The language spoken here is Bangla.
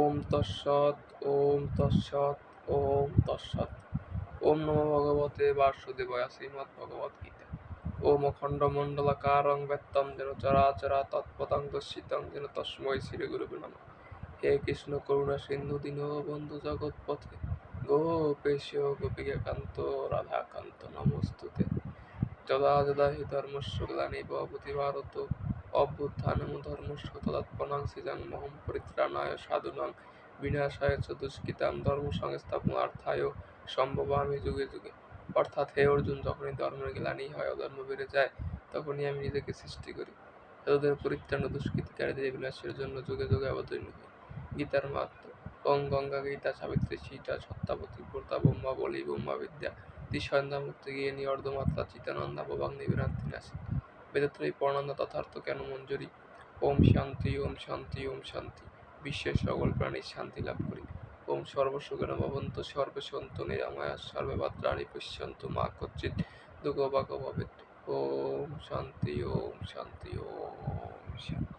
ওম তৎসৎ, ওম তৎসৎ, ওম তৎসৎ। ওম নমো ভগবতে বাসুদেবায়। শ্রীমদ্ভগবদ্গীতা। ওম অখণ্ডমণ্ডলাকারং ব্যক্তং যেন চরাচরা তৎপদং দর্শিতং যেন তস্মৈ শ্রীগুরুবে নমঃ। হে কৃষ্ণ করুণা সিন্ধু দীনবন্ধু জগৎপথে গোপেশ গোপিকান্ত রাধাকান্ত নমস্তুতে। যদা যদা হি ধর্মস্য গ্লানির্ভবতি ভারত অভ্যুত্থানং ধর্মস্য তদাত্মনাং সৃজনমহং পরিত্রাণায় সাধুনাং বিনাশায় চ দুষ্কৃতাং ধর্ম সংস্থাপনার্থায় সম্ভবামি যুগে যুগে। অর্থাৎ হে অর্জুন, যখনই ধর্মের গ্লানি হয়, অধর্ম বেড়ে যায়, তখনই আমি নিজেকে সৃষ্টি করি। সাধুদের পরিত্রাণ ও দুষ্কৃতিকারীদের বিনাশের জন্য যুগে যুগে অবতীর্ণ হই। গীতার মাহাত্ম্য। ওং গঙ্গা গীতা সাবিত্রী সীতা সত্যাবতী ব্রতা ব্রহ্মা বলি ব্রহ্মা বিদ্যা দ্বিসন্ধ্যা মুক্তি গিয়ে অর্ধমাত্রা চিতানন্দা ভবাং নিবিরান্তি নাসি বেদত্রয়ী পরনন্দা তথার্থ কেন মঞ্জুরি। ওম শান্তি, ওম শান্তি, ওম শান্তি। বিশ্বের সকল প্রাণীর শান্তি লাভ করি। ওম সর্বসুখেন ভবন্তু সর্বে সন্তু নিরাময়া সর্বে ভদ্রাণি পশ্যন্তু মা কচ্চিৎ দুঃখভাগ্ ভবেৎ। ওম শান্তি, ওম শান্তি, ওম শান্তি।